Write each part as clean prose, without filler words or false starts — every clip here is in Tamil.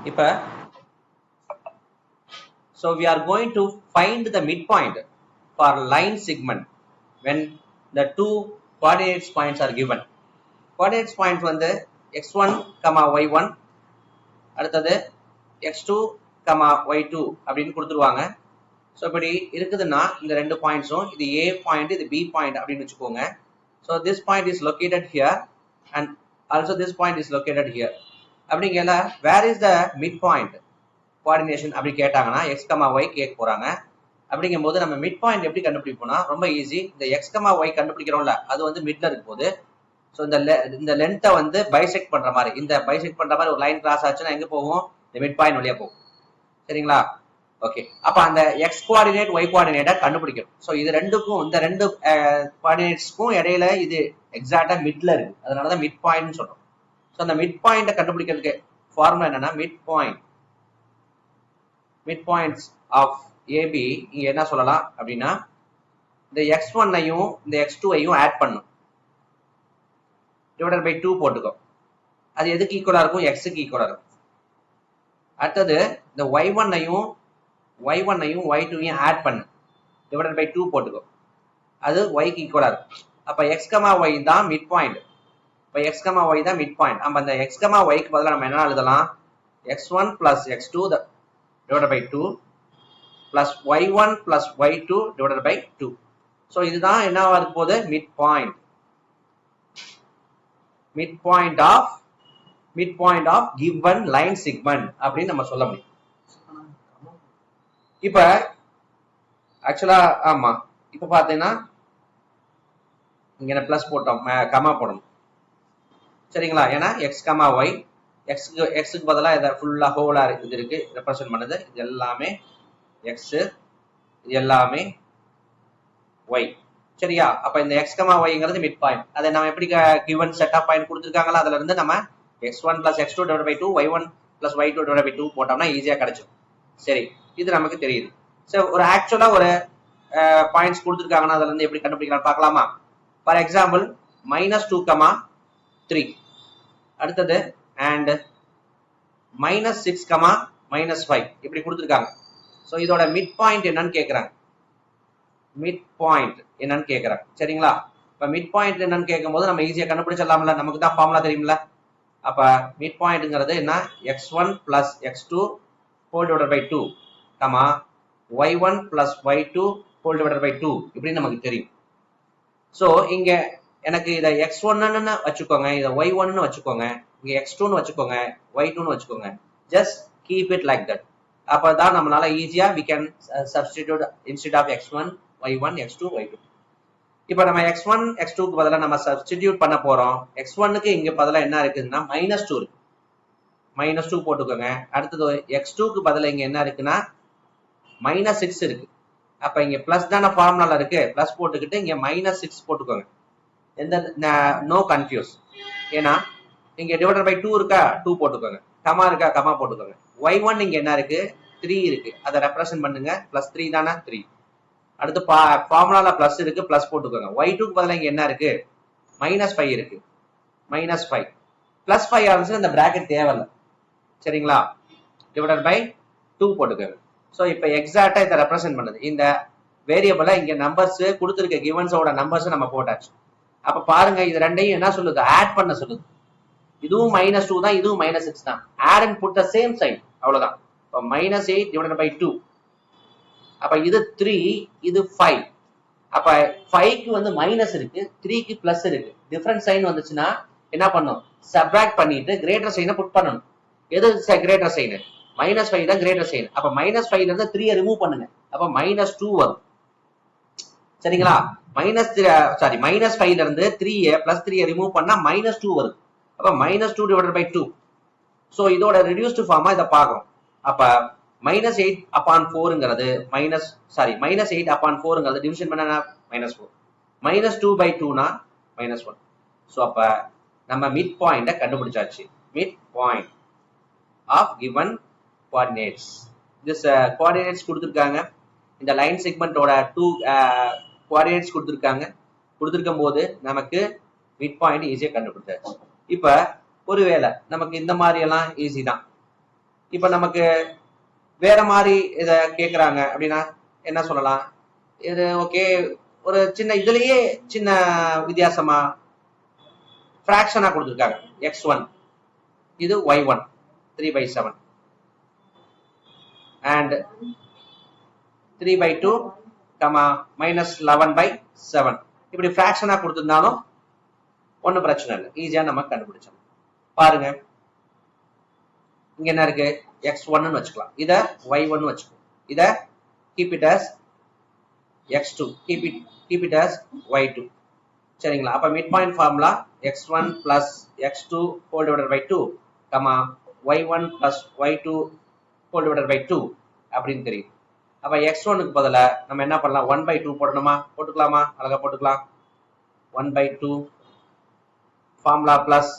இப்ப so we are going to find the midpoint for line segment when the two coordinates points are given. Coordinates points வந்து x1, y1 அடுத்தது x2, y2 அப்படின்னு கொடுத்துருவாங்க. ஸோ இப்படி இருக்குதுன்னா இந்த ரெண்டு பாயிண்ட்ஸும் இது A பாயிண்ட் இது B பாயிண்ட் அப்படின்னு வச்சுக்கோங்க. So this point is located here and also this point is located here. அப்படிங்கல where is the mid point coordination அப்படி கேட்டாங்கன்னா எக்ஸ் கமா ஒய் கேட்க போறாங்க. அப்படிங்கும்போது நம்ம மிட் பாயிண்ட் எப்படி கண்டுபிடிப்போம்னா ரொம்ப ஈஸி. இந்த எக்ஸ் கமா ஒய் கண்டுபிடிக்கிறோம்ல அது வந்து மிட்ல இருக்கும் போது ஸோ இந்த லென்த்தை வந்து பைசெக்ட் பண்ற மாதிரி இந்த பைசெக்ட் பண்ற மாதிரி ஒரு லைன் கிராஸ் ஆச்சுன்னா எங்க போகும்? இந்த மிட் பாயிண்ட் வழியா போகும். சரிங்களா? ஓகே, அப்ப அந்த எக்ஸ் கோஆர்டினேட் ஒய் கோஆர்டினேட்டை கண்டுபிடிக்கணும். ஸோ இது ரெண்டுக்கும் இந்த ரெண்டு கோஆர்டினேட்ஸ்க்கும் இடையில இது எக்ஸாக்டா மிட்ல இருக்கு. அதனாலதான் மிட் பாயிண்ட் சொல்றோம். ஸோ அந்த மிட் பாயிண்ட்டை கண்டுபிடிக்கிறதுக்கு ஃபார்முலா என்னன்னா மிட் பாயிண்ட்ஸ் ஆஃப் ஏபி இங்க என்ன சொல்லலாம் அப்படின்னா இந்த x1ஐயும் இந்த x2ஐயும் ஆட் பண்ணும் டிவைடட் பை 2 போட்டுக்கோ. அது எதுக்கு ஈக்குவலா இருக்கும்? எக்ஸுக்கு ஈக்குவலா இருக்கும். அடுத்தது இந்த y1ஐயும் y2ஐயும் ஆட் பண்ணு டிவைடட் பை 2 போட்டுக்கோ. அது yக்கு ஈக்குவலா இருக்கும். அப்ப x, y தான் மிட் பாயிண்ட். இப்ப x, y தான் மிட் பாயிண்ட். நம்ம அந்த x, yக்கு பதிலா நம்ம என்ன எழுதலாம்? x1 plus x2 divided by 2 plus y1 plus y2 divided by 2. so இதுதான் என்னவா இருக்க போகுது? Mid point of given line segment அப்படின்னு நம்ம சொல்ல முடியும். இப்ப ஆக்சுவலா ஆமா இப்ப பாத்தீங்கன்னா இங்க பிளஸ் போட்டோம், கமா போடணும். சரிங்களா? ஏன்னா எக்ஸ் கமா ஒய் எக்ஸுக்கு பதிலாக இதை ஃபுல்லா ஹோலா இது இருக்கு ரெப்ரசென்ட் பண்ணுது. இது எல்லாமே எக்ஸ், இது எல்லாமே ஒய். சரியா? அப்ப இந்த எக்ஸ் கமா ஒய்ங்கிறது மிட் பாயிண்ட். அதை நம்ம எப்படி கிவன் செட் ஆஃப் பாயிண்ட் கொடுத்துருக்காங்களா அதுல இருந்து நம்ம x1 plus x2 divided by 2 y1 plus y2 divided by 2 போட்டோம்னா ஈஸியா கிடைச்சிடும். சரி, இது நமக்கு தெரியுது. சரி, ஒரு ஆக்சுவலா ஒரு பாயிண்ட்ஸ் கொடுத்துருக்காங்கன்னா அதுல இருந்து எப்படி கண்டுபிடிக்கலாம் பார்க்கலாமா? ஃபார் எக்ஸாம்பிள் -2, 3 அடுத்தது and -6, -5 இப்படி கொடுத்துருக்காங்க. ஸோ இதோட மிட் பாயிண்ட் என்னன்னு கேட்கறாங்க. சரிங்களா? இப்ப மிட் பாயிண்ட் என்னன்னு கேட்கும் போது நம்ம ஈஸியா கண்டுபிடிச்சிடலாம்ல, நமக்கு தான் ஃபார்முலா தெரியும்ல. அப்ப மிட் பாயிண்ட்ங்கிறது என்ன? x1 plus x2 whole divided by 2, y1 plus y2 whole divided by 2 இப்படி நமக்கு தெரியும். ஸோ இங்க எனக்கு இதை x1ன்னு வச்சுக்கோங்க, இதை y1ன்னு வச்சுக்கோங்க, இங்க x2ன்னு வச்சுக்கோங்க, y2ன்னு வச்சுக்கோங்க. Just keep it like that. அப்பதான் நம்மளால ஈஸியா we can substitute instead of x1 y1 x2 y2. இப்ப நம்ம x1 x2க்கு பதிலா நம்ம சப்ஸ்டிடியூட் பண்ண போறோம். x1க்கு இங்க பதிலா என்ன இருக்குதுன்னா -2 இருக்கு. -2 போட்டுக்கோங்க. அடுத்தது x2க்கு பதிலா இங்க என்ன இருக்குன்னா -6 இருக்கு. அப்ப இங்க பிளஸ் தான ஃபார்முலால இருக்கு, பிளஸ் போட்டுக்கிட்டு இங்க -6 போட்டுக்கோங்க. எந்த நோ கன்ஃபியூஸ். ஏன்னா இங்க டிவைடட் பை 2 இருக்கா, 2 போட்டுக்கோங்க. கமா இருக்கா, கமா போட்டுக்கோங்க. y1 இங்க என்ன இருக்கு? 3 இருக்கு. அதை ரெப்ரசென்ட் பண்ணுங்க. +3 தானே 3. அடுத்து ஃபார்முலால பிளஸ் இருக்கு, பிளஸ் போட்டுக்கோங்க. y2க்கு பதிலா இங்க என்ன இருக்கு? -5 இருக்கு. -5 +5 ஆரம்பிச்சு அந்த பிராக்கெட் தேவையில்லை. சரிங்களா? டிவைடட் பை 2 போட்டுக்கோங்க. ஸோ இப்போ எக்ஸாக்டா இதை ரெப்ரசென்ட் பண்ணுது. இந்த வேரியபிளை இங்க நம்பர்ஸ் கொடுத்துருக்க கிவன்ஸோட நம்பர்ஸ் நம்ம போட்டாச்சு. அப்ப பாருங்க, இது ரெண்டையும் என்ன சொல்லுது? ஆட் பண்ண சொல்லுது. இதுவும் -2 தான், இதுவும் -6 தான். Add and put the same sign, அவ்வளவுதான். இப்போ -8 divided by 2. அப்ப இது 3, இது 5. அப்ப 5க்கு வந்து மைனஸ் இருக்கு, 3க்கு பிளஸ் இருக்கு. டிஃபரன்ஸ் சைன் வந்துச்சுன்னா என்ன பண்ணும்? சப்ராக்ட் பண்ணிட்டு கிரேட்டர் சைனை புட் பண்ணணும். எது கிரேட்டர் சைன்? -5 தான் கிரேட்டர் சைன். அப்ப -5ல இருந்து 3 ரிமூவ் பண்ணுங்க. அப்ப -2 வரும். சரிங்களா? -5ல இருந்து 3 +3 ரிமூவ் பண்ணா -2 வருது. அப்ப -2 divided by 2. சோ இதோட ரெடியூஸ்டு ஃபார்மா இதை பார்க்கணும். அப்ப -8/4ங்கிறது -8/4ங்கிறது டிவிஷன் பண்ணா -4. -2/2னா -1. சோ அப்ப நம்ம மிட் பாயிண்ட கண்டுபிடிச்சாச்சு. Mid point of given coordinates. This coordinates கொடுத்திருக்காங்க. இந்த லைன் செக்மெண்டோட 2 கோஆர்டினேட்ஸ் கொடுத்திருக்கும் போது நமக்கு மிட் பாயிண்ட் ஈஸியா கண்டுபிடிச்சாச்சு. இப்ப ஒருவேளை நமக்கு இந்த மாதிரி எல்லாம் ஈஸி தான். இப்ப நமக்கு வேற மாதிரி இத கேக்குறாங்க அப்படின்னா என்ன சொல்லலாம்? இது ஓகே, ஒரு சின்ன இதுலயே சின்ன வித்தியாசமா பிராக்ஷனா கொடுத்துருக்காங்க. x1 இது y1 3/7 and 3/2 -11/7 இப்படி பிராக்ஷனா கொடுத்திருந்தாலும் ஒன்னும் பிரச்சனை இல்லை, ஈஸியா நம்ம கண்டுபிடிச்சோம். பாருங்க, இங்க என்ன இருக்கு? x1 வச்சுக்கலாம், இத y1 வச்சுக்கலாம், இத keep it as x2, keep it as y2. சரிங்களா? அப்ப mid point formula x1 plus x2 whole divided by 2, y1 plus y2 whole divided by 2 அப்படின்னு தெரியும். அப்ப x1க்கு பதிலா நம்ம என்ன பண்ணலாம்? 1/2 போடணுமா? போட்டுக்கலாமா? அழகா போட்டுக்கலாம். 1/2 ஃபார்முலா பிளஸ்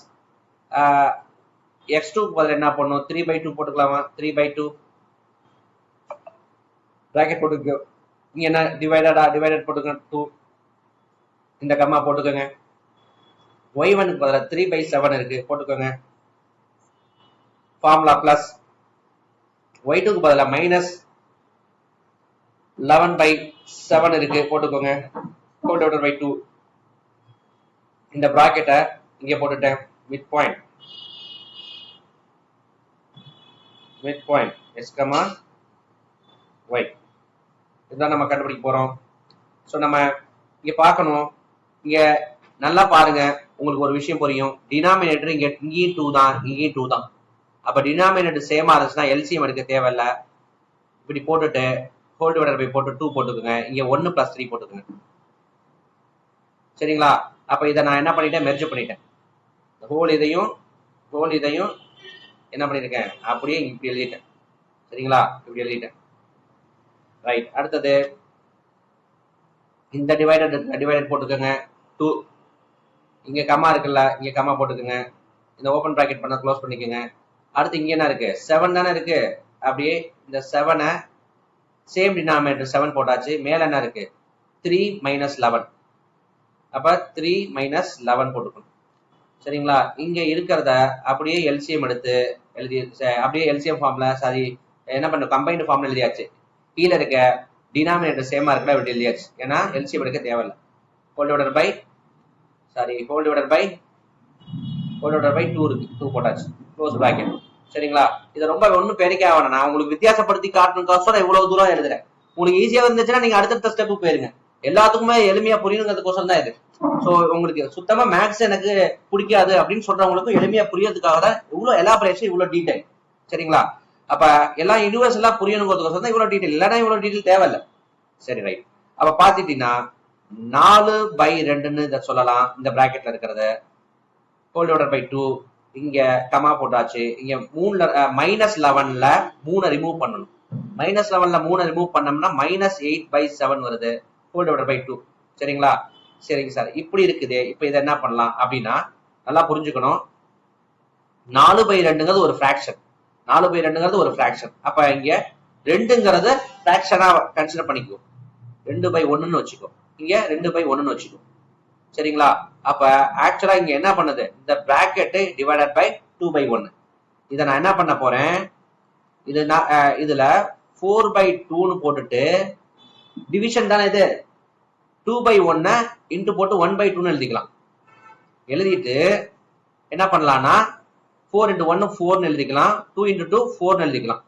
x2க்கு பதிலா என்ன பண்ணணும்? 3/2 போட்டுக்கலாமா? 3/2 பிராக்கெட் போட்டுக்க. இங்க என்ன டிவைடட் போட்டுக்க 2, இந்த கம்மா போட்டுக்கோங்க. y1க்கு பதிலா 3/7 இருக்கு, போட்டுக்கோங்க. ஃபார்முலா பிளஸ் y2க்கு பதிலா -11/7 இருக்கு, போட்டுக்கோங்க. whole divided by 2. இந்த பிராக்கெட்டை இங்க போட்டுட்டேன். மிட் பாயிண்ட் x, y இதுதான் நம்ம கண்டுபிடிக்க போறோம். சோ நம்ம இங்க பார்க்கணும். இங்க நல்லா பாருங்க, உங்களுக்கு ஒரு விஷயம் புரியும். டினாமினேட்டர் இங்கேயும் 2 தான், இங்கேயும் 2 தான். அப்ப டினாமினேட்டர் சேமா இருந்துச்சுன்னா எல்சிஎம் எடுக்க தேவையில்ல. இப்படி போட்டுட்டு ஹோல் டிவைடட் பை போட்டு 2 போட்டுக்கோங்க. இங்க 1 + 3 போட்டுக்கோங்க. சரிங்களா? அப்ப இதை நான் என்ன பண்ணிட்டேன்? மெர்ஜ் பண்ணிட்டேன். ஹோல் இதையும் என்ன பண்ணிருக்கேன்? அப்படியே இப்படி எழுதிட்டேன். சரிங்களா? இப்படி எழுதிட்டேன். ரைட். அடுத்தது இந்த டிவைடட் போட்டுக்கோங்க. 2 இங்க கம்மா இருக்குல்ல, இங்க கம்மா போட்டுக்கோங்க. இந்த ஓபன் பிராக்கெட் பண்ண க்ளோஸ் பண்ணிக்கோங்க. அடுத்து இங்க என்ன இருக்கு? 7 தானே இருக்கு. அப்படியே இந்த 7 சேம் டினாமினேட்டர் 7 போட்டாச்சு. மேல என்ன இருக்கு? 3 - 11. அப்ப 3 - 11 போட்டுக்கணும். சரிங்களா? இங்க இருக்கிறத அப்படியே எல்சிஎம் எடுத்து எழுதி, அப்படியே எல்சிஎம் ஃபார்ம்ல என்ன பண்ண கம்பைன்டு ஃபார்ம்ல எழுதியாச்சு. கீழே இருக்க டினாமினேட்டர் சேமா இருக்குல்ல, அப்படி எழுதியாச்சு. ஏன்னா எல்சிஎம் எடுக்க தேவையில்லை. ஹோல் டிவைடட் பை 2 இருக்கு, 2 போட்டாச்சு. Close bracket. சரிங்களா? இதை ரொம்ப ஒன்னும் பெருக்க ஆகணும். நான் உங்களுக்கு வித்தியாசப்படுத்தி காட்டணும்னு இவ்வளவு தூரம் எழுதுறேன். உங்களுக்கு ஈஸியா இருந்துச்சுன்னா நீங்க அடுத்தடுத்த ஸ்டெப்புக்கு போயிருங்க. எல்லாத்துக்குமே எளிமையா புரியணுங்கிறதுக்கோசம் தான் இது. சோ உங்களுக்கு சுத்தமா மேக்ஸ் எனக்கு பிடிக்காது அப்படின்னு சொல்றவங்களுக்கும் எளிமையா புரியறதுக்காக தான் இவ்வளவு எலாபரேஷன், இவ்வளவு டீடைல். சரிங்களா? அப்ப எல்லாம் யூனிவர்சலா புரியணுங்கிறதுக்கோசம் தான் இவ்வளவு டீடைல். இல்லைன்னா இவ்வளவு டீடைல் தேவையில்லை. சரி, ரைட். அப்ப பாத்துட்டீங்கன்னா 4/2ன்னு இதை சொல்லலாம். இந்த பிராக்கெட்ல இருக்கிறத ஹோல் டிவைடட் பை 2 இங்க கமா போட்டாச்சு. இங்க -11ல 3 ரிமூவ் பண்ணணும். -11ல 3 ரிமூவ் பண்ணோம்னா -8/7 வருது. Whole divided by 2. சரிங்களா? சரிங்க சார், இப்படி இருக்குது. இப்ப இதை என்ன பண்ணலாம் அப்படின்னா நல்லா புரிஞ்சுக்கணும். 4/2ங்கிறது ஒரு ஃபிராக்ஷன். 4/2ங்கிறது ஒரு ஃபிராக்ஷன். அப்ப இங்க 2ங்கிறது ஃபிராக்ஷனா கன்சிடர் பண்ணிக்கோ. 2/1ன்னு வச்சுக்கோ. இங்க 2/1ன்னு வச்சுக்கோ. சரிங்களா? அப்ப ஆக்சுவலா இங்க என்ன பண்ணுது? இந்த பிராக்கெட் டிவைடட் பை 2/1. இதை நான் என்ன பண்ண போறேன்? இதுல 4/2ன்னு போட்டுட்டு டிவிஷன் தானே இது. 2/1 இன்ட்டு போட்டு 1/2ன்னு எழுதிக்கலாம். எழுதிட்டு என்ன பண்ணலாம்னா 4 × 1 4ன்னு எழுதிக்கலாம். 2 × 2 4ன்னு எழுதிக்கலாம்.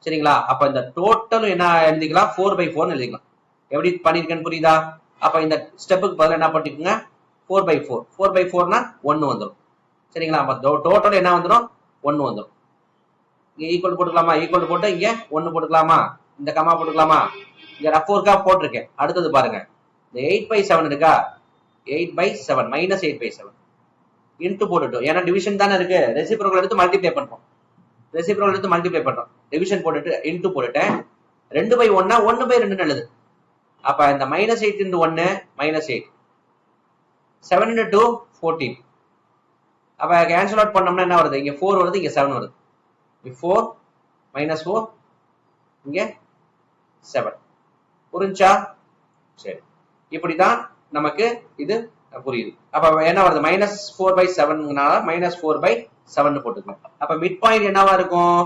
சரிங்களா? அப்ப இந்த டோட்டலும் என்ன எழுதிக்கலாம்? 4/4ன்னு எழுதிக்கலாம். எப்படி பண்ணிருக்கேன்னு புரியுதா? அப்ப இந்த ஸ்டெப்புக்கு பதிலா என்ன பண்ணிக்கோங்க? 4/4. 4/4னா 1 வந்துடும். சரிங்களா? அப்ப டோட்டல் என்ன வந்துடும்? 1 வந்துடும். இங்க ஈக்குவல் போட்டுக்கலாமா? ஈக்குவல் போட்டு இங்க 1 போட்டுக்கலாமா? இந்த கமா போட்டுக்கலாமா? இங்க ரஃப் ஒர்க்கா போட்டிருக்கேன். அடுத்தது பாருங்க, இந்த 8/7 இருக்கா? 8/7 -8/7 இன்ட்டு போட்டுட்டோம். ஏன்னா டிவிஷன் தானே இருக்கு. ரெசிப்ரோக்கல் எடுத்து மல்டிப்ளை பண்றோம். டிவிஷன் போட்டுட்டு இன்ட்டு போட்டுட்டேன். 2/1 1/2 எழுது. அப்ப இந்த -8 × 1 -8, 7 × 2 14. அப்ப கேன்சல் அவுட் பண்ணோம்னா என்ன வருது? இங்க 4 வருது, இங்க 7 வருது. 4 -4 இங்க 7. புரிஞ்சா? சரி, இப்படிதான் நமக்கு இது புரியுது. அப்ப என்ன வருது? -4/7னால -4/7 போட்டுக்கலாம். அப்ப மிட் பாயிண்ட் என்னவா இருக்கும்?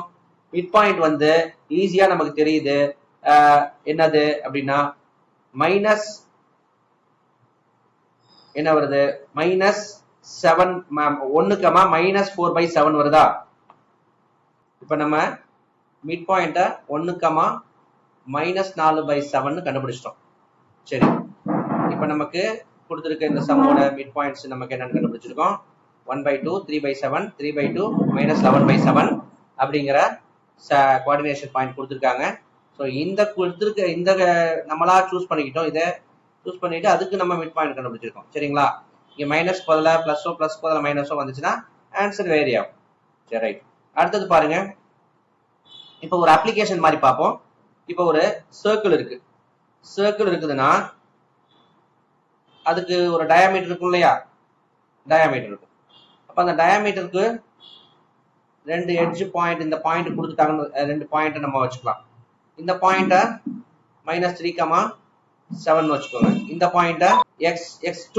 மிட் பாயிண்ட் வந்து ஈஸியா நமக்கு தெரியுது. என்னது அப்படின்னா மைனஸ் என்ன வருது, -7 1, -4/7 வருதா. இப்ப நம்ம மிட் பாயிண்ட 1, -4/7 கண்டுபிடிச்சிட்டோம். சரி, இப்ப நமக்கு கொடுத்திருக்க இந்த சம்மோட மிட் பாயிண்ட்ஸ் நமக்கு என்னன்னு கண்டுபிடிச்சிருக்கோம். 1/2, 3/7, 3/2, -11/7 அப்படிங்கிற கோஆர்டினேஷன் பாயிண்ட் கொடுத்திருக்காங்க. ஸோ இந்த கொடுத்திருக்க இந்த நம்மளா சூஸ் பண்ணிக்கிட்டோம். இதை சூஸ் பண்ணிட்டு அதுக்கு நம்ம மிட் பாயிண்ட் கண்டுபிடிச்சிருக்கோம். சரிங்களா, இங்க மைனஸ் பதில பிளஸோ, பிளஸ் பதில மைனஸோ வந்துச்சுன்னா ஆன்சர் வேரி ஆகும். சரி, ரைட். அடுத்தது பாருங்க, இப்போ ஒரு அப்ளிகேஷன் மாதிரி பார்ப்போம். இப்போ ஒரு சர்க்கிள் இருக்கு. சர்க்கிள் இருக்குதுன்னா அதுக்கு ஒரு டயாமீட்டர் இருக்கும் இல்லையா, டயாமீட்டர் இருக்கும். அப்ப அந்த டயாமீட்டருக்கு ரெண்டு எட்ஜ் பாயிண்ட், இந்த பாயிண்ட் கொடுத்துட்டாங்க, ரெண்டு பாயிண்ட் நம்ம வச்சுக்கலாம். இந்த பாயிண்ட -3,7 வச்சுக்கோங்க. இந்த பாயிண்ட x2,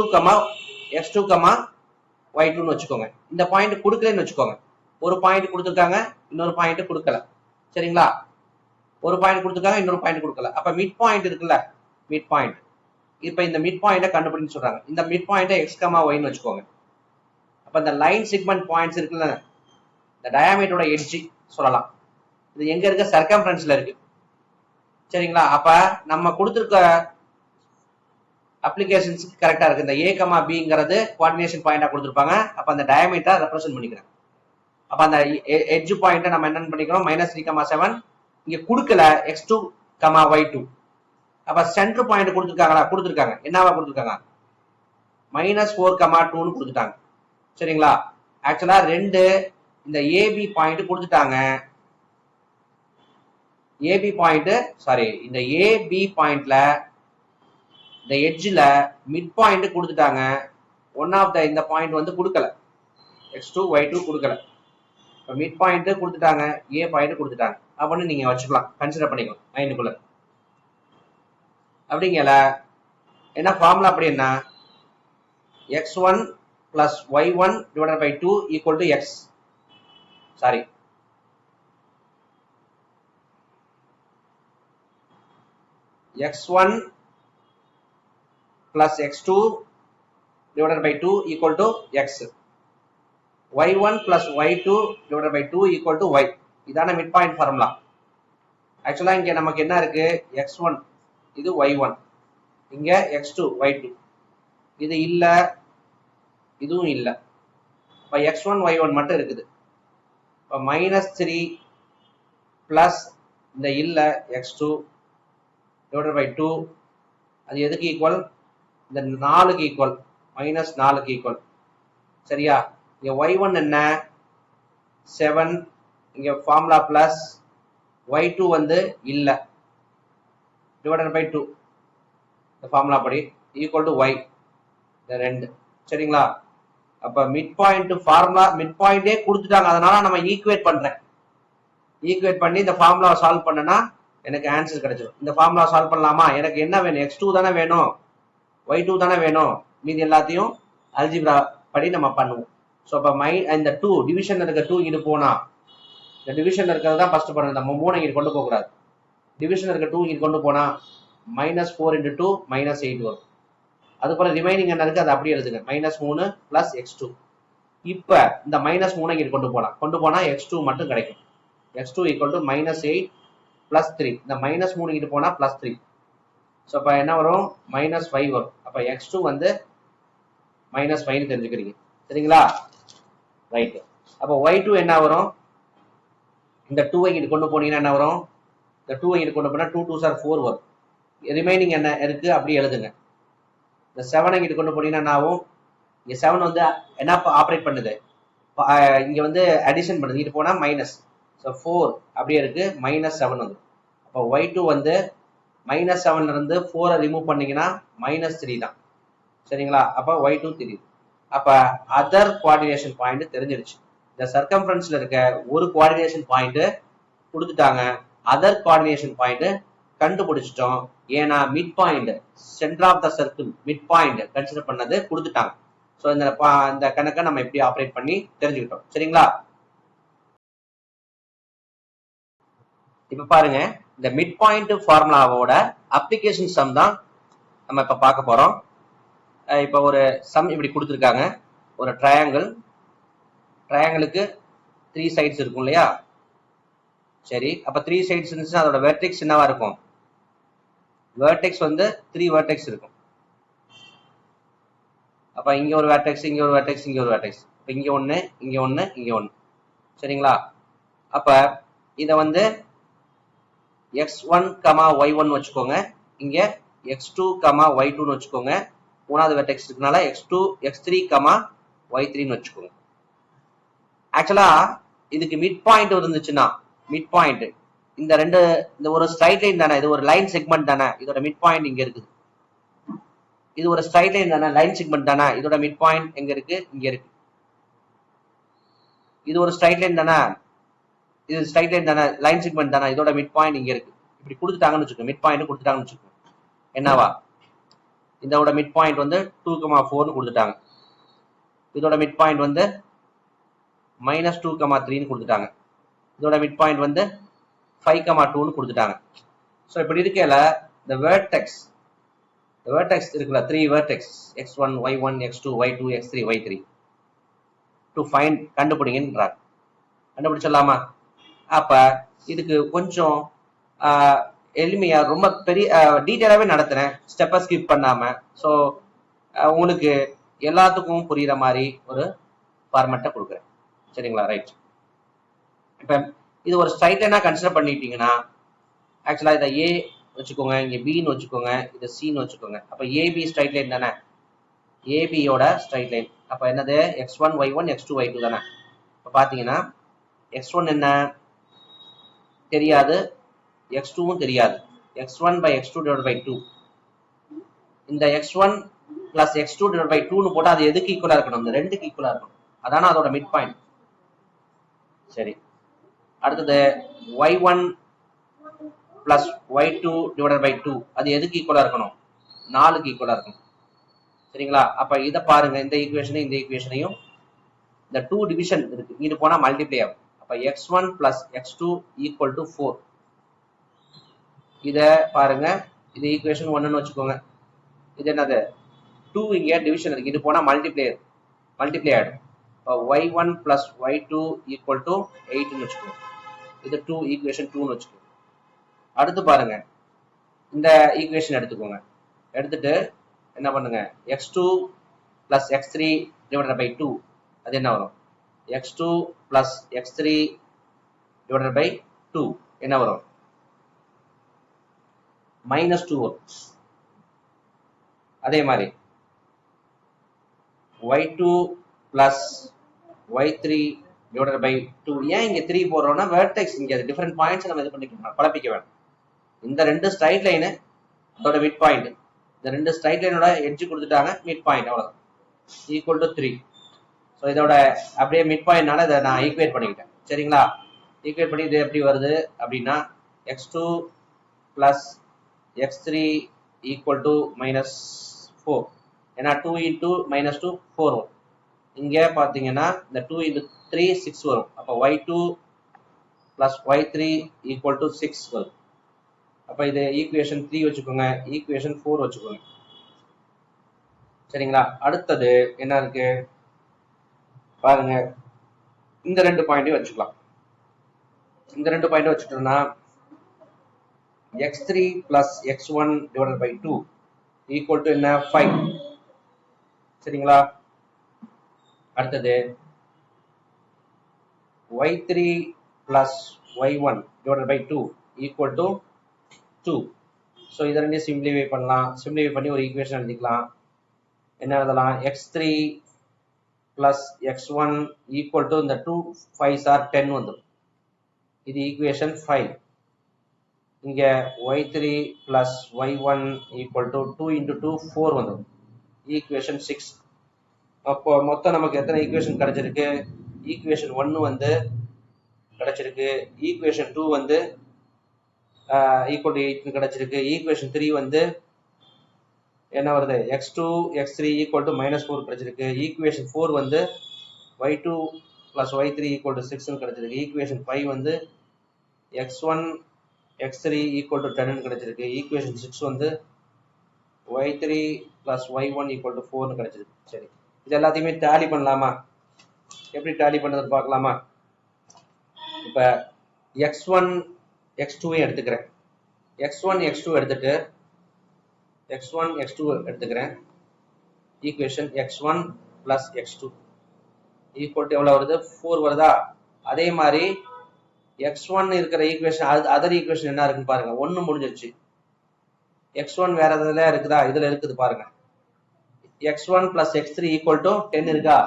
y2 வச்சுக்கோங்க. இந்த பாயிண்ட் கொடுக்கலன்னு வச்சுக்கோங்க. ஒரு பாயிண்ட் கொடுத்துருக்காங்க, இன்னொரு பாயிண்ட் கொடுக்கல. சரிங்களா, ஒரு பாயிண்ட் கொடுத்துருக்காங்க, இன்னொரு பாயிண்ட் கொடுக்கல. அப்ப மிட் பாயிண்ட் இருக்குல்ல, மிட் பாயிண்ட். இப்ப இந்த மிட் பாயிண்ட கண்டுபிடிச்சு சொல்றாங்க. இந்த மிட் பாயிண்ட x, y வச்சுக்கோங்க. அப்ப இந்த லைன் செக்மெண்ட் பாயிண்ட்ஸ் இருக்குல்ல, இந்த டயாமீட்டரோட எட்ஜ் சொல்லலாம். இது எங்க இருக்க, சர்க்கம்ஃபரன்ஸ்ல இருக்கு. சரிங்களா, அப்ப நம்ம கொடுத்திருக்க அப்ளிகேஷன்ஸ்க்கு கரெக்டா இருக்கு. இந்த a, bங்கிறது கோஆர்டினேஷன் பாயிண்டா கொடுத்திருப்பாங்க. அப்ப அந்த டயாமீட்டர் ரெப்ரசென்ட் பண்ணிக்கிறேன். அப்ப அந்த எட்ஜ் பாயிண்ட நம்ம என்ன பண்ணிக்கிறோம், -3,7. இங்க கொடுக்கல x2, y2. அப்ப சென்டர் பாயிண்ட் கொடுத்திருக்காங்களா, கொடுத்திருக்காங்க. என்னவா கொடுத்திருக்காங்க, -4,2 கொடுத்துட்டாங்க. சரிங்களா, ஆக்சுவலா ரெண்டு இந்த ஏபி பாயிண்ட் கொடுத்துட்டாங்க. ஏபி பாயிண்ட், சாரி, இந்த ஏபி பாயிண்ட்ல இந்த எட்ஜ்ல மிட் பாயிண்ட் கொடுத்துட்டாங்க. ஒன் ஆஃப் த இந்த பாயிண்ட் வந்து கொடுக்கல, x2, y2 கொடுக்கல. மிட் பாயிண்ட் கொடுத்துட்டாங்க, ஏ பாயிண்ட் கொடுத்துட்டாங்க அப்படின்னு நீங்க வச்சுக்கலாம், கன்சிடர் பண்ணிக்கலாம் மைண்டுக்குள்ள. அப்படிங்கல என்ன ஃபார்முலா, அப்படி என்ன, x1 plus y1 divided by 2 equal to x. Sorry, x1 plus x2 divided by 2 equal to x. y1 plus y2 divided by 2 equal to y. இதான மிட் பாயிண்ட் ஃபார்முலா. ஆக்சுவலா இங்க நமக்கு என்ன இருக்கு, x1 இது y1, இங்க x2 y2. இது இல்ல, இதுவும் இல்ல. இப்ப x1 y1 மட்டும் இருக்குது. இப்ப -3 பிளஸ் இந்த இல்ல x2 divided by 2, அது எதுக்கு ஈக்குவல், இந்த 4க்கு ஈக்குவல், -4க்கு ஈக்குவல். சரியா, இங்க y1 என்ன 7, இங்க ஃபார்முலா பிளஸ் y2 வந்து இல்ல, டிவைடட் பை 2, இந்த ஃபார்முலா படி ஈக்குவல் டு y, இந்த 2. சரிங்களா, அப்ப மிட் பாயிண்ட் ஃபார்முலா, மிட் பாயிண்டே கொடுத்துட்டாங்க, அதனால நம்ம ஈக்குவேட் பண்றேன். ஈக்குவேட் பண்ணி இந்த ஃபார்முலாவை சால்வ் பண்ணனா எனக்கு ஆன்சர் கிடைச்சிடும். இந்த ஃபார்முலா சால்வ் பண்ணலாமா, எனக்கு என்ன வேணும், x2 தானே வேணும், y2 தானே வேணும், மீதி எல்லாத்தையும் அல்ஜிப்ரா படி நம்ம பண்ணுவோம். ஸோ அப்போ இந்த 2 டிவிஷன்ல இருக்க 2 இங்கிட்டு போனா, இந்த டிவிஷன்ல இருக்கிறது தான் ஃபர்ஸ்ட் பண்ணணும், நம்ம 3 இங்கிட்டு கொண்டு போக கூடாது. டிவிஷன்ல இருக்க 2 இங்கிட்டு கொண்டு போனா -4 × 2 -8 வரும். அதுக்கப்புறம் ரிமைனிங் என்ன இருக்கு அதை அப்படியே எழுதுங்க, -3 + x2. இப்ப இந்த -3 இங்கிட்டு கொண்டு போனா x2 மட்டும் கிடைக்கும். x2 = -8 + 3. இந்த -3 இங்கிட்டு போனா +3. ஸோ அப்ப என்ன வரும், -5 வரும். அப்ப x2 வந்து -5 தெரிஞ்சுக்கிறீங்க. சரிங்களா, ரைட். அப்ப y2 என்ன வரும், இந்த 2 இங்கிட்டு கொண்டு போனீங்கன்னா என்ன வரும், இந்த 2 இங்கிட்டு கொண்டு போனா 2 2s are 4 வரும். ரிமைனிங் என்ன இருக்கு அப்படி எழுதுங்க. இந்த 7 இங்கிட்டு கொண்டு போனீங்கன்னா என்ன ஆகும், இங்க 7 வந்து என்ன ஆப்ரேட் பண்ணுது, இங்க வந்து அடிஷன் பண்ணுது, இங்கிட்டு போனா மைனஸ். ஸோ 4 அப்படியே இருக்கு, -7 வந்து. அப்போ y2 வந்து -7ல இருந்து 4 ரிமூவ் பண்ணீங்கன்னா -3 தான். சரிங்களா, அப்ப y2 தெரியுது. அப்ப அதர் கோஆர்டினேஷன் பாயிண்ட் தெரிஞ்சிருச்சு. இந்த சர்க்கம்ஃபரன்ஸ்ல இருக்க ஒரு கோஆர்டினேஷன் பாயிண்ட் கொடுத்துட்டாங்க, அதர் கோஆர்டினேஷன் பாயிண்ட் கண்டுபிடிச்சிட்டோம். ஏன்னா mid point, centre of the circle mid point consider பண்ணது கொடுத்துட்டாங்க. ஸோ இந்த கணக்கை நம்ம எப்படி ஆப்ரேட் பண்ணி தெரிஞ்சுக்கிட்டோம். சரிங்களா. இப்ப பாருங்க, இந்த மிட் பாயிண்ட் ஃபார்முலாவோட அப்ளிகேஷன் சம் தான் நம்ம இப்ப பார்க்க போறோம். இப்ப ஒரு சம் இப்படி கொடுத்துருக்காங்க. ஒரு ட்ரையாங்கிளுக்கு 3 சைட்ஸ் இருக்கும் இல்லையா? சரி, அப்ப 3 சைட்ஸ் இருந்துச்சுன்னா அதோட வெர்டெக்ஸ் என்னவா இருக்கும்? வெர்டெக்ஸ் வந்து 3 வெர்டெக்ஸ் இருக்கும். அப்ப இங்க ஒரு வெர்டெக்ஸ், இங்க ஒரு வெர்டெக்ஸ், இங்க ஒரு வெர்டெக்ஸ். இங்க ஒண்ணு, இங்க ஒண்ணு, இங்க ஒண்ணு. சரிங்களா? அப்ப இத வந்து x1, y1 வச்சுக்கோங்க. இங்க x2, y2 வச்சுக்கோங்க. மூணாவது வெர்டெக்ஸ் இருக்கனால x2, x3, y3 வச்சுக்கோங்க. ஆக்சுவலா இதுக்கு மிட் பாயிண்ட் இருந்துச்சுன்னா, மிட் பாயிண்ட் இந்த ஒரு ஸ்ட்ரைட் லைன் தானே, இது ஒரு லைன் செக்மெண்ட் தானே, இதோட மிட் பாயிண்ட் இங்க இருக்குது. இது ஒரு ஸ்ட்ரைட் லைன் தானே, லைன் செக்மெண்ட் தானே, இதோட மிட் பாயிண்ட் எங்க இருக்கு? இங்க இருக்கு. இது ஒரு ஸ்ட்ரைட் லைன் தானே, இது ஸ்ட்ரைட் லைன் தானே, லைன் செக்மெண்ட் தானே, இதோட மிட் பாயிண்ட் இங்க இருக்கு. இப்படி கொடுத்துட்டாங்கன்னு வச்சுக்கோங்க, மிட் பாயிண்ட் கொடுத்துட்டாங்கன்னு வச்சுக்கோங்க. என்னவா? இதோட மிட் பாயிண்ட் வந்து 2, 4 கொடுத்துட்டாங்க. இதோட மிட் பாயிண்ட் வந்து -2, 3 கொடுத்துட்டாங்க. இதோட மிட் பாயிண்ட் வந்து 5, 2 கொடுத்துட்டாங்க. சோ இப்படி இருக்கல the vertex இருக்குல்ல, 3 vertex x1, y1, x2, y2, x3, y3 to find கண்டுபிடிங்கன்றாங்க. கண்டுபிடிச்சிடலாமா? அப்ப இதுக்கு கொஞ்சம் எளிமையா, ரொம்ப பெரிய டீட்டெயிலாவே நடத்துறேன், ஸ்டெப்பை ஸ்கிப் பண்ணாம. ஸோ உங்களுக்கு எல்லாத்துக்கும் புரியுற மாதிரி ஒரு ஃபார்மேட்டை கொடுக்குறேன். சரிங்களா? ரைட். இப்ப இது ஒரு ஸ்ட்ரைட் லைனா கன்சிடர் பண்ணிட்டீங்கன்னா, ஆக்சுவலா இதை ஏ வச்சுக்கோங்க, இங்க பின்னு வச்சுக்கோங்க, இதை சின்னு வச்சுக்கோங்க. அப்ப ஏபி ஸ்ட்ரைட் லைன் தானே, ஏபியோட ஸ்ட்ரைட் லைன். அப்ப என்னது? x1, y1, x2, y2 தானே. இப்ப பாத்தீங்கன்னா x1 என்ன தெரியாது, x2வும் தெரியாது. x1 by x2 divided by 2. இந்த x1 plus x2 divided by 2ன்னு போட்டா அது எதுக்கு ஈக்குவலா இருக்கணும்? இந்த ரெண்டுக்கு ஈக்குவலா இருக்கணும். அதான அதோட மிட் பாயிண்ட். சரி, அடுத்தது y1 plus y2 divided by 2, அது எதுக்கு ஈக்குவலா இருக்கணும்? 4க்கு ஈக்குவலா இருக்கணும். சரிங்களா? அப்ப இத பாருங்க, இந்த ஈக்குவேஷனையும் இந்த ஈக்குவேஷனையும், இந்த 2 டிவிஷன் இருக்கு, இது போனா மல்டிப்ளை ஆகும். அப்ப x1 plus x2 equal to 4. இத பாருங்க, இது ஈக்குவேஷன் 1ன்னு வச்சுக்கோங்க. இது என்னது? 2 இங்க டிவிஷன் இருக்கு, இது போனா மல்டிப்ளை ஆயிடும். இப்போ y1 plus y2 equal to 8ன்னு வச்சுக்கோங்க. இது 2, ஈக்குவேஷன் 2ன்னு வச்சுக்கோங்க. அடுத்து பாருங்க, இந்த ஈக்குவேஷன் எடுத்துக்கோங்க. எடுத்துட்டு என்ன பண்ணுங்க, x2 plus x3 divided by 2, அது என்ன வரும்? x2 plus x3 divided by 2 என்ன வரும்? -2 வரும். அதே மாதிரி y2 plus y3 divided by 2. ஏன் இங்க 3 போடுறோம்னா, வெர்டெக்ஸ் இங்க டிஃபரெண்ட் பாயிண்ட்ஸ் நம்ம இது பண்ணிக்கலாம், குழப்பிக்க வேண்டாம். இந்த ரெண்டு ஸ்ட்ரைட் லைன் அதோட மிட் பாயிண்ட், இந்த ரெண்டு ஸ்ட்ரைட் லைனோட எட்ஜ் கொடுத்துட்டாங்க, மிட் பாயிண்ட் அவ்வளவுதான், ஈக்குவல் டு 3. ஸோ இதோட அப்படியே மிட் பாயிண்ட்னால இதை நான் ஈக்குவேட் பண்ணிக்கிட்டேன். சரிங்களா? ஈக்குவேட் பண்ணி இது எப்படி வருது அப்படின்னா, x2 plus x3 equal to -4. ஏன்னா 2 into -2 4 வரும். இங்க பாத்தீங்கன்னா இந்த 2 into 3 6 வரும். அப்ப y2 plus y3 equal to 6 வரும். அப்ப இது ஈக்குவேஷன் 3 வச்சுக்கோங்க, ஈக்குவேஷன் 4 வச்சுக்கோங்க. சரிங்களா? அடுத்தது என்ன இருக்கு பாருங்க, இந்த ரெண்டு பாயிண்டையும் வச்சுக்கலாம். இந்த ரெண்டு பாயிண்ட் வச்சுட்டோம்னா x3 plus x1 divided by 2 equal to என்ன? 5. சரிங்களா? அடுத்தது y3 plus y1 divided by 2 equal to 2. So இதை ரெண்டையும் சிம்பிளிஃபை பண்ணலாம். சிம்பிளிஃபை பண்ணி ஒரு ஈக்குவேஷன் எழுதிக்கலாம். என்ன எழுதலாம்? x3 plus x1 equal to, இந்த 2 5s are 10 வந்துடும். இது ஈக்குவேஷன் 5. இங்க y3 plus y1 equal to 2 into 2 4 வந்துடும், ஈக்குவேஷன் 6. அப்போ மொத்தம் நமக்கு எத்தனை ஈக்குவேஷன் கிடைச்சிருக்கு? ஈக்குவேஷன் 1 வந்து கிடைச்சிருக்கு, ஈக்குவேஷன் 2 வந்து ஈக்குவல் டு 8 கிடைச்சிருக்கு, ஈக்குவேஷன் 3 வந்து என்ன வருது? x2 x3 equal to -4 கிடைச்சிருக்கு, ஈக்குவேஷன் 4 வந்து y2 plus y3 equal to 6 கிடைச்சிருக்கு, ஈக்குவேஷன் 5 வந்து x1 x3 ஈக்குவல் டு 10 கிடைச்சிருக்கு. ஈக்குவேஷன் 6 வந்து y3 plus y1 equal to 4 கிடைச்சிருக்கு. சரி, இது எல்லாத்தையுமே டேலி பண்ணலாமா? எப்படி டேலி பண்றது பார்க்கலாமா? இப்ப x1 x2 எடுத்துக்கிறேன். x1 x2 எடுத்துட்டு x1 x2 எடுத்துக்கிறேன். Equation x1 plus x2 equal to எவ்வளவு வருது? 4 வருதா? அதே மாதிரி x1 இருக்கிற ஈக்குவேஷன் அதர் ஈக்குவேஷன் என்ன இருக்குன்னு பாருங்க. 1 முடிஞ்சிருச்சு. x1 வேற எதுல இருக்குதா? இதுல இருக்குது பாருங்க. x1 plus x3 equal to 10 இருக்கா?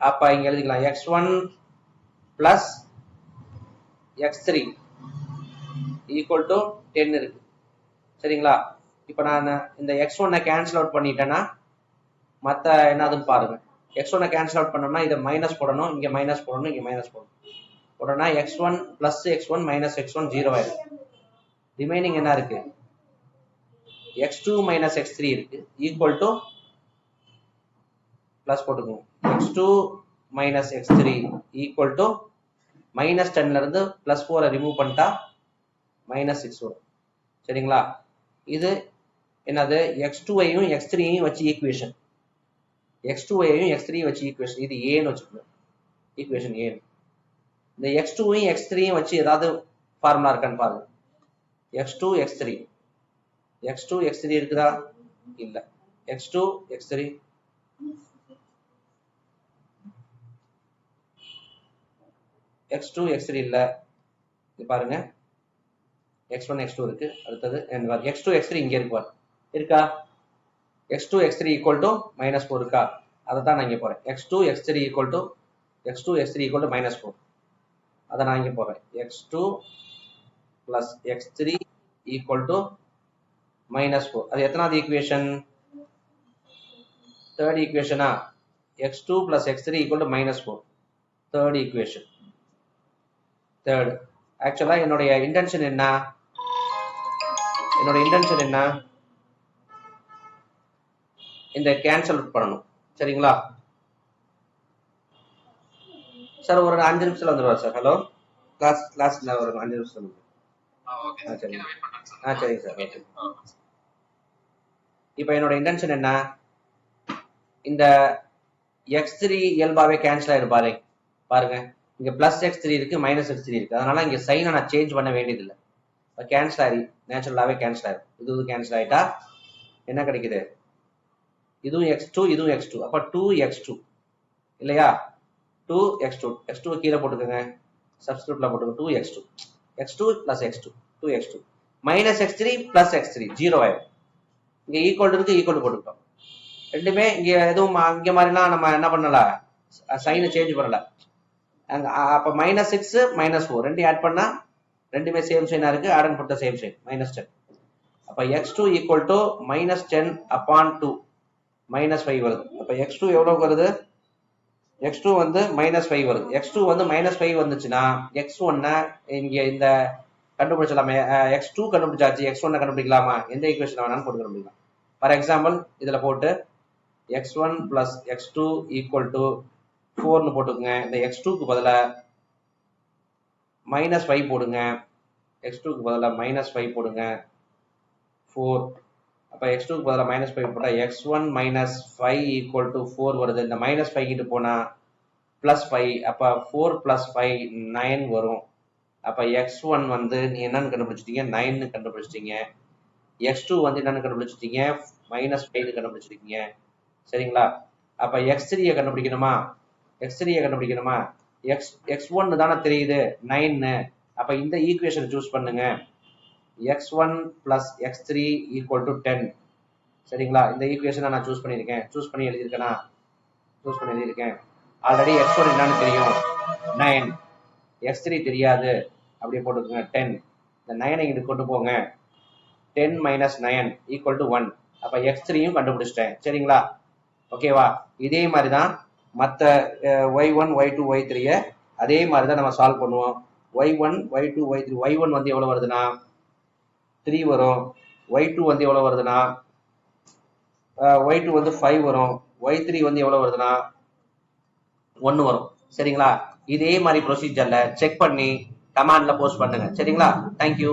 அப்ப இங்க எழுதிக்கலாம் x1 plus x3 equal to 10 இருக்கு. சரிங்களா? இப்ப நான் இந்த x1 கேன்சல் அவுட் பண்ணிட்டேன்னா மத்த என்னதுன்னு பாருங்க. x1 கேன்சல் அவுட் பண்ணோம்னா இதை மைனஸ் போடணும், இங்க மைனஸ் போடணும், இங்க மைனஸ் போடணும். போட்டோம்னா x1 plus x1 minus x1 0 ஆயிடும். ரிமைனிங் என்ன இருக்கு? x2 minus x3 இருக்கு. ஈக்குவல் டு பிளஸ் போட்டுக்கோங்க. x2 minus x3 equal to minus 10ல இருந்து பிளஸ் 4 ரிமூவ் பண்ணிட்டா minus 6 வரும். சரிங்களா? இது என்னது? x2ஐயும் x3ஐயும் வச்சு ஈக்குவேஷன். x2ஐயும் x3ஐயும் வச்சு ஈக்குவேஷன். இது ஏன்னு வச்சுக்கணும். ஈக்குவேஷன் ஏ. இந்த x2ஐயும் x3ஐயும் வச்சு ஏதாவது ஃபார்முலா இருக்கான்னு பாருங்க. x2 x3 x2 x3 இருக்குதா? இல்ல. x2 x3 x2 x3 இல்ல. இது பாருங்க, x1 x2 இருக்கு. அடுத்தது x2 x3 இங்க இருக்கு பாருங்க. இருக்கா? x2 x3 equal to -4 இருக்கா? அதை தான் நான் இங்க போறேன். x2 x3 equal to -4. அதை நான் இங்க போறேன். x2 plus x3 equal to -4. அது எத்தனாவது ஈக்குவேஷன்? தேர்ட் ஈக்குவேஷனா? x2 plus x3 equal to -4. Third equation. Third. ஆக்சுவலா என்னுடைய இன்டென்ஷன் என்ன? இந்த கேன்சல் பண்ணணும். சரிங்களா? சார் ஒரு 5 நிமிஷத்துல வந்துருவார் சார். ஹலோ, கிளாஸ்ல ஒரு 5 நிமிஷம். சரிங்க சார். ஓகே. இப்போ என்னோட இன்டென்ஷன் என்ன? இந்த x3 இயல்பாவே கேன்சல் ஆயிடும் பாருங்க. இங்க பிளஸ் x3 இருக்கு, மைனஸ் x3 இருக்கு. அதனால இங்க சைனை நான் சேஞ்ச் பண்ண வேண்டியதில்லை. கேன்சல் ஆகி நேச்சுரலாவே கேன்சல் ஆயிடும். இது கேன்சல் ஆயிட்டா என்ன கிடைக்குது? இதுவும் x2 இதுவும் x2. அப்ப 2x2 இல்லையா? 2x2 x2 கீழே போட்டுக்கோங்க. சப்ஸ்டிட்யூட்ல போட்டுக்கோங்க. 2x2 x2 plus x2 2x2 minus x3 plus x3 0 ஆயிடும். இங்க ஈக்குவல் இருக்கு, ஈக்குவல் போட்டுக்கிட்டோம். ரெண்டுமே இங்க எதுவும் இங்க மாதிரிலாம் நம்ம என்ன பண்ணல, சைனை சேஞ்ச் பண்ணல. அப்ப -6 -4 ரெண்டு ஆட் பண்ணா ரெண்டுமே சேம் சைனா இருக்கு. Add and put same sign -10. அப்ப x2 equal to -10 upon 2 -5 வருது. அப்ப x2 எவ்வளவு வருது? x2 வந்து -5 வருது. x2 வந்து -5 வந்துச்சுன்னா x1 இங்க இந்த கண்டுபிடிச்சலாமே. x2 கண்டுபிடிச்சாச்சு, x1 கண்டுபிடிக்கலாமா? எந்த ஈக்குவேஷன் வேணாலும் போட்டு கண்டுபிடிக்கலாம். ஃபார் எக்ஸாம்பிள் இதுல போட்டு x1 plus x2 equal to 4னு போட்டுக்கோங்க. இந்த x2க்கு பதிலா -5 போடுங்க. x2க்கு பதிலா -5 போடுங்க. 4. அப்ப x2க்கு பதிலா -5 போட்டா x1 minus 5 equal to 4 வருது. இந்த -5 கிட்ட போனா +5. அப்ப 4 plus 5 9 வரும். அப்ப x1 வந்து நீ என்னன்னு கண்டுபிடிச்சிட்டீங்க? 9 கண்டுபிடிச்சிட்டீங்க. x2 வந்து என்னன்னு கண்டுபிடிச்சிட்டீங்க? -5 கண்டுபிடிச்சிருக்கீங்க. சரிங்களா? அப்ப x3 கண்டுபிடிக்கணுமா? x1 தானே தெரியுது 9. அப்ப இந்த ஈக்குவேஷன் சூஸ் பண்ணுங்க. x1 plus x3 equal to 10. சரிங்களா? இந்த ஈக்குவேஷனை நான் சூஸ் பண்ணி எழுதியிருக்கேன். ஆல்ரெடி x1 என்னன்னு தெரியும்? 9. x3 தெரியாது. அப்படியே போட்டுக்கோங்க 10. இந்த 9 இங்க கொண்டு போங்க. 10 minus 9 equal to 1. அப்ப x3யும் கண்டுபிடிச்சிட்டேன். சரிங்களா? ஓகேவா? இதே மாதிரிதான் மற்ற y1 y2 y3 அதே மாதிரிதான் நம்ம சால்வ் பண்ணுவோம். y1 y2 y3 y1 வந்து எவ்வளவு வருதுன்னா 3 வரும். y2 வந்து எவ்வளவு வருதுன்னா y2 வந்து 5 வரும். y3 வந்து எவ்வளவு வருதுன்னா 1 வரும். சரிங்களா? இதே மாதிரி ப்ரொசீஜர்ல செக் பண்ணி கமெண்ட்ல போஸ்ட் பண்ணுங்க. சரிங்களா? தேங்க்யூ.